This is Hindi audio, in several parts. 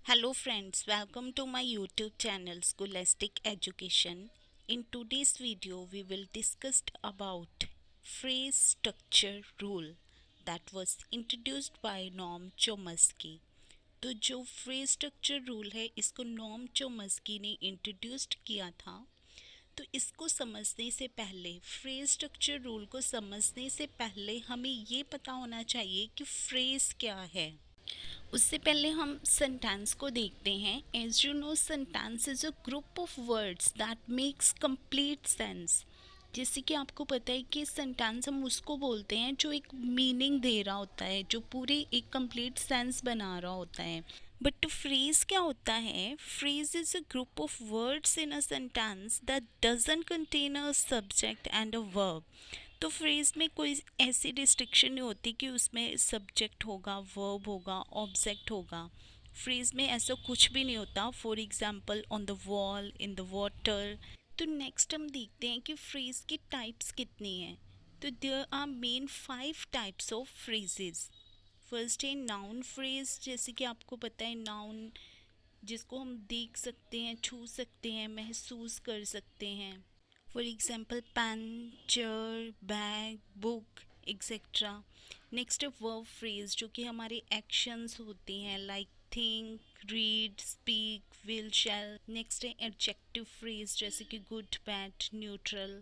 Hello friends, welcome to my YouTube channel Scholastic Education. In today's video we will discuss about phrase structure rule that was introduced by Noam Chomsky. तो जो फ्रेज स्ट्रक्चर रूल है इसको नॉम चोमस्की ने इंट्रोड्यूस्ड किया था। तो इसको समझने से पहले फ्रेज स्ट्रक्चर रूल को समझने से पहले हमें ये पता होना चाहिए कि फ्रेज क्या है। उससे पहले हम सेंटेंस को देखते हैं। As you know sentence is a group of words that makes complete sense. जैसे कि आपको पता है कि सेंटेंस हम उसको बोलते हैं जो एक मीनिंग दे रहा होता है, जो पूरे एक कंप्लीट सेंस बना रहा होता है। बट फ्रेज क्या होता है? Phrase is a group of words in a sentence that doesn't contain a subject and a verb. तो फ्रेज में कोई ऐसी रिस्ट्रिक्शन नहीं होती कि उसमें सब्जेक्ट होगा, वर्ब होगा, ऑब्जेक्ट होगा। फ्रेज में ऐसा कुछ भी नहीं होता। For example on the wall, in the water. तो नेक्स्ट हम देखते हैं कि फ्रेज की टाइप्स कितनी हैं। तो there are main 5 types of phrases. First है नाउन फ्रेज। जैसे कि आपको पता है नाउन जिसको हम देख सकते हैं, छू सकते हैं, महसूस कर सकते हैं। For example pen, chair, bag, book etcetera. Next है वर्ब फ्रेज जो कि हमारे एक्शंस होते हैं like think, read, speak, will, shall. Next है एडजेक्टिव फ्रेज जैसे कि गुड, बैड, न्यूट्रल।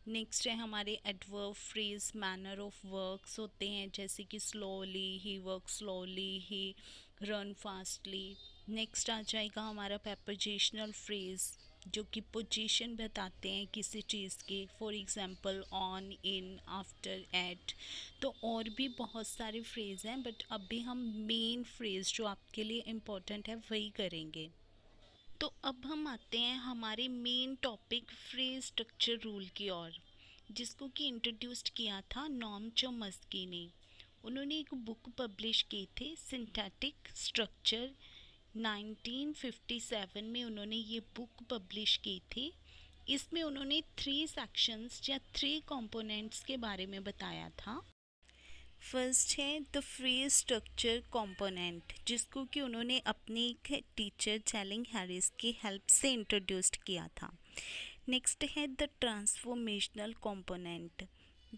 नेक्स्ट है हमारे adverb phrase manner of works होते हैं जैसे कि slowly, he work slowly, he run fastly. Next आ जाएगा हमारा प्रपोजिशनल फ्रेज जो कि पोजीशन बताते हैं किसी चीज़ के। For example on, in, after, at. तो और भी बहुत सारे फ्रेज हैं बट अभी हम मेन फ्रेज जो आपके लिए इम्पोर्टेंट है वही करेंगे। तो अब हम आते हैं हमारे main topic phrase structure rule की ओर, जिसको कि इंट्रोड्यूस्ड किया था नॉम चोम्स्की ने। उन्होंने एक बुक पब्लिश की थी सिंथेटिक स्ट्रक्चर। 1957 में उन्होंने ये बुक पब्लिश की थी। इसमें उन्होंने 3 सेक्शंस या 3 कंपोनेंट्स के बारे में बताया था। फर्स्ट है द फ्रेज स्ट्रक्चर कंपोनेंट, जिसको कि उन्होंने अपने एक टीचर चैलिंग हैरिस की हेल्प से इंट्रोड्यूस्ड किया था। नेक्स्ट है द ट्रांसफॉर्मेशनल कंपोनेंट,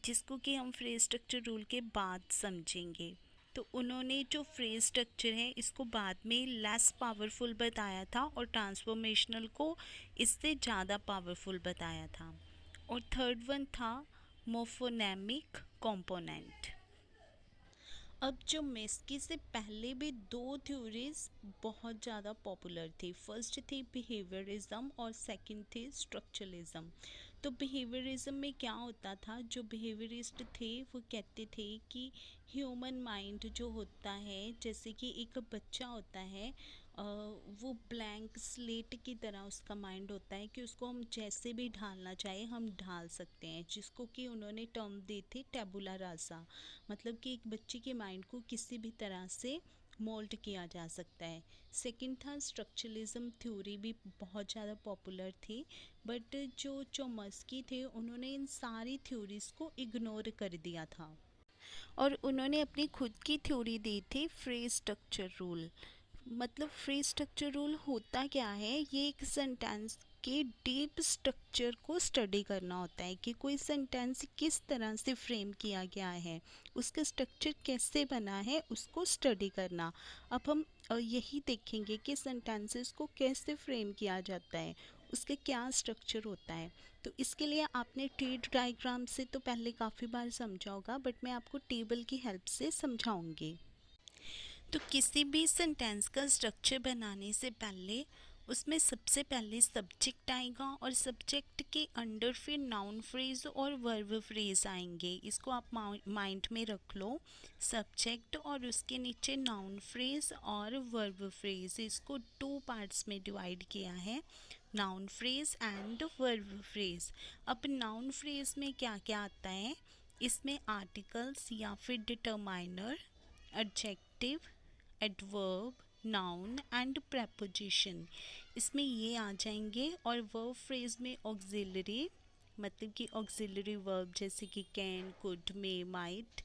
जिसको कि हम फ्रेज स्ट्रक्चर रूल के बाद समझेंगे। तो उन्होंने जो फ्रेज स्ट्रक्चर है इसको बाद में लेस पावरफुल बताया था और ट्रांसफॉर्मेशनल को इससे ज़्यादा पावरफुल बताया था। और थर्ड वन था मोफोनेमिक कंपोनेंट। अब जो मेस्की से पहले भी 2 थ्योरीज बहुत ज़्यादा पॉपुलर थी। फर्स्ट थी बिहेवियरिज्म और सेकंड थी स्ट्रक्चरलिज्म। तो बिहेवियरिज्म में क्या होता था, जो बिहेवियरिस्ट थे वो कहते थे कि ह्यूमन माइंड जो होता है, जैसे कि एक बच्चा होता है, वो ब्लैंक स्लेट की तरह उसका माइंड होता है कि उसको हम जैसे भी ढालना चाहे हम ढाल सकते हैं, जिसको कि उन्होंने टर्म दी थी टेबुला रासा। मतलब कि एक बच्चे के माइंड को किसी भी तरह से मोल्ड किया जा सकता है। सेकंड था स्ट्रक्चरलिज्म थ्योरी, भी बहुत ज़्यादा पॉपुलर थी। बट जो चोम्स्की थे उन्होंने इन सारी थ्योरीज को इग्नोर कर दिया था और उन्होंने अपनी खुद की थ्योरी दी थी फ्रेज स्ट्रक्चर रूल। मतलब फ्रेज स्ट्रक्चर रूल होता क्या है? ये एक सेंटेंस के डीप स्ट्रक्चर को स्टडी करना होता है कि कोई सेंटेंस किस तरह से फ्रेम किया गया है, उसका स्ट्रक्चर कैसे बना है, उसको स्टडी करना। अब हम यही देखेंगे कि सेंटेंसेस को कैसे फ्रेम किया जाता है, उसका क्या स्ट्रक्चर होता है। तो इसके लिए आपने ट्री डायग्राम से तो पहले काफ़ी बार समझा होगा, बट मैं आपको टेबल की हेल्प से समझाऊंगी। तो किसी भी सेंटेंस का स्ट्रक्चर बनाने से पहले उसमें सबसे पहले सब्जेक्ट आएगा और सब्जेक्ट के अंडर फिर नाउन फ्रेज और वर्ब फ्रेज आएंगे। इसको आप माइंड में रख लो। सब्जेक्ट और उसके नीचे नाउन फ्रेज और वर्ब फ्रेज, इसको 2 पार्ट्स में डिवाइड किया है, noun phrase and verb phrase. अब नाउन फ्रेज में क्या क्या आता है? इसमें आर्टिकल्स या फिर determiner, adjective, adverb, noun and preposition इसमें ये आ जाएंगे। और वर्ब फ्रेज में ऑक्सिलरी, मतलब कि ऑक्सिलरी वर्ब जैसे कि कैन, कुड, मे, माइट।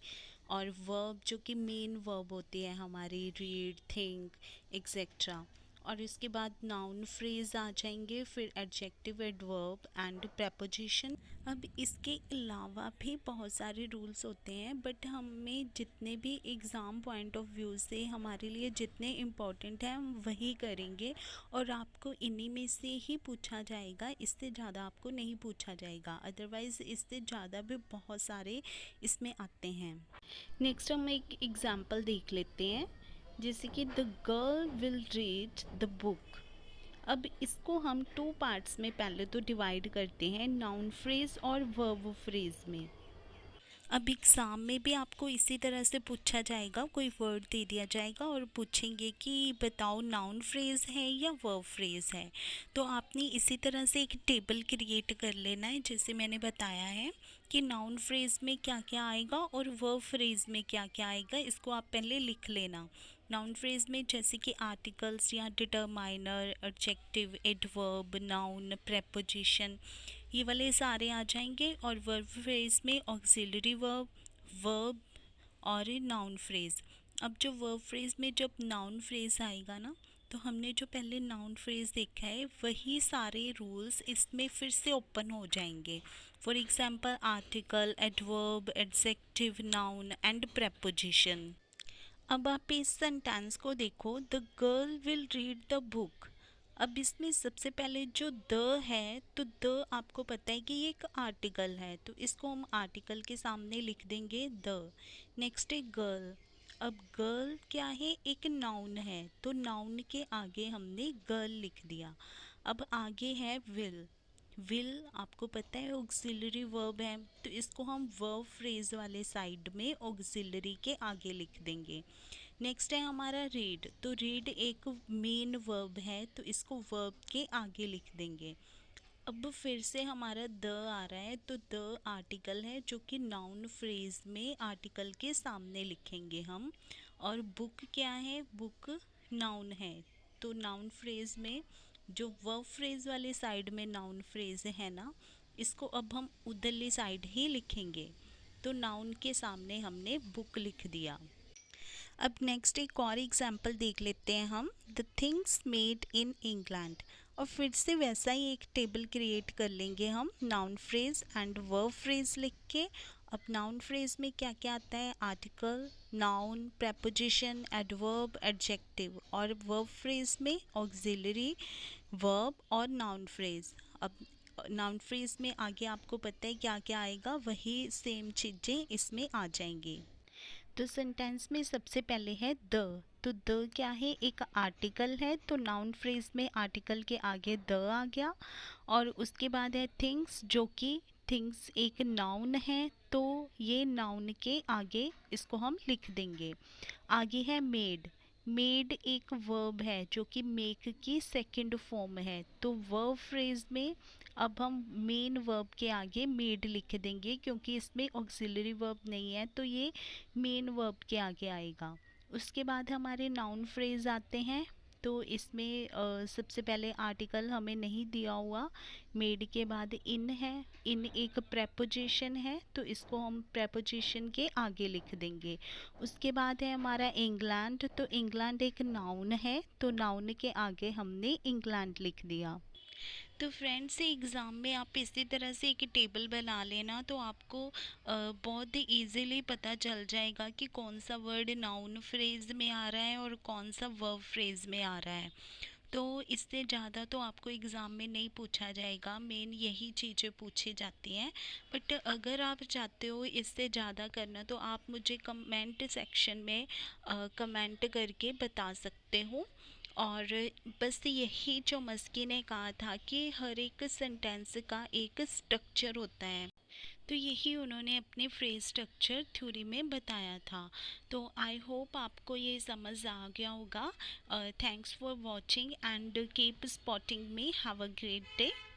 और वर्ब जो कि मेन वर्ब होती है हमारी, रीड, थिंक, एक्सेट्रा। और इसके बाद नाउन फ्रेज आ जाएंगे, फिर एडजेक्टिव, एडवर्ब एंड प्रेपोजिशन। अब इसके अलावा भी बहुत सारे रूल्स होते हैं, बट हमें जितने भी एग्ज़ाम पॉइंट ऑफ व्यू से हमारे लिए जितने इम्पोर्टेंट हैं हम वही करेंगे, और आपको इन्हीं में से ही पूछा जाएगा, इससे ज़्यादा आपको नहीं पूछा जाएगा। अदरवाइज़ इससे ज़्यादा भी बहुत सारे इसमें आते हैं। नेक्स्ट हम एक एग्ज़ाम्पल देख लेते हैं, जैसे कि the girl will read the book. अब इसको हम 2 पार्ट्स में पहले तो डिवाइड करते हैं, नाउन फ्रेज और वर्ब फ्रेज में। अब एग्ज़ाम में भी आपको इसी तरह से पूछा जाएगा, कोई वर्ड दे दिया जाएगा और पूछेंगे कि बताओ नाउन फ्रेज़ है या वर्ब फ्रेज़ है। तो आपने इसी तरह से एक टेबल क्रिएट कर लेना है, जैसे मैंने बताया है कि नाउन फ्रेज़ में क्या क्या आएगा और वर्ब फ्रेज़ में क्या क्या आएगा, इसको आप पहले लिख लेना। नाउन फ्रेज़ में जैसे कि आर्टिकल्स या determiner, adjective, adverb, noun, preposition, ये वाले सारे आ जाएंगे। और वर्ब फ्रेज में ऑक्सिलरी वर्ब, वर्ब और नाउन फ्रेज। अब जो वर्ब फ्रेज में जब नाउन फ्रेज आएगा ना, तो हमने जो पहले नाउन फ्रेज देखा है वही सारे रूल्स इसमें फिर से ओपन हो जाएंगे। For example article, adverb, adjective, noun and preposition. अब आप इस सेंटेंस को देखो, the girl will read the book. अब इसमें सबसे पहले जो द है, तो द आपको पता है कि ये एक आर्टिकल है, तो इसको हम आर्टिकल के सामने लिख देंगे द। नेक्स्ट है गर्ल। अब गर्ल क्या है, एक नाउन है, तो नाउन के आगे हमने गर्ल लिख दिया। अब आगे है विल। विल आपको पता है ऑक्सिलरी वर्ब है, तो इसको हम वर्ब फ्रेज वाले साइड में ऑक्सिलरी के आगे लिख देंगे। नेक्स्ट है हमारा रीड, तो रीड एक मेन वर्ब है, तो इसको वर्ब के आगे लिख देंगे। अब फिर से हमारा द आ रहा है, तो द आर्टिकल है जो कि नाउन फ्रेज में आर्टिकल के सामने लिखेंगे हम। और बुक क्या है, बुक नाउन है, तो नाउन फ्रेज में जो वर्ब फ्रेज वाले साइड में नाउन फ्रेज है ना, इसको अब हम उधरली साइड ही लिखेंगे, तो नाउन के सामने हमने बुक लिख दिया। अब नेक्स्ट एक और एग्जाम्पल देख लेते हैं हम, the things made in England. और फिर से वैसा ही एक टेबल क्रिएट कर लेंगे हम, noun phrase and verb phrase लिख के। अब नाउन फ्रेज में क्या क्या आता है, article, noun, preposition, adverb, adjective. और वर्ब फ्रेज में ऑक्सिलरी, वर्ब और नाउन फ्रेज। अब नाउन फ्रेज में आगे आपको पता है क्या क्या आएगा, वही सेम चीज़ें इसमें आ जाएंगी। तो सेंटेंस में सबसे पहले है द, तो द क्या है, एक आर्टिकल है, तो नाउन फ्रेज में आर्टिकल के आगे द आ गया। और उसके बाद है थिंग्स, जो कि थिंग्स एक नाउन है, तो ये नाउन के आगे इसको हम लिख देंगे। आगे है मेड। मेड एक वर्ब है जो कि मेक की सेकंड फॉर्म है, तो वर्ब फ्रेज में अब हम मेन वर्ब के आगे मेड लिख देंगे, क्योंकि इसमें ऑक्सिलरी वर्ब नहीं है, तो ये मेन वर्ब के आगे आएगा। उसके बाद हमारे नाउन फ्रेज आते हैं, तो इसमें सबसे पहले आर्टिकल हमें नहीं दिया हुआ, मेड के बाद इन है, इन एक प्रेपोजिशन है, तो इसको हम प्रेपोजिशन के आगे लिख देंगे। उसके बाद है हमारा इंग्लैंड, तो इंग्लैंड एक नाउन है, तो नाउन के आगे हमने इंग्लैंड लिख दिया। तो फ्रेंड्स एग्ज़ाम में आप इसी तरह से एक टेबल बना लेना, तो आपको बहुत ही ईजीली पता चल जाएगा कि कौन सा वर्ड नाउन फ्रेज में आ रहा है और कौन सा वर्ब फ्रेज में आ रहा है। तो इससे ज़्यादा तो आपको एग्ज़ाम में नहीं पूछा जाएगा, मेन यही चीज़ें पूछी जाती हैं। बट अगर आप चाहते हो इससे ज़्यादा करना, तो आप मुझे कमेंट सेक्शन में कमेंट करके बता सकते हो। और बस यही जो मस्की ने कहा था कि हर एक सेंटेंस का एक स्ट्रक्चर होता है, तो यही उन्होंने अपने फ्रेज स्ट्रक्चर थ्योरी में बताया था। तो आई होप आपको ये समझ आ गया होगा। Thanks for watching and keep spotting me. Have a great day.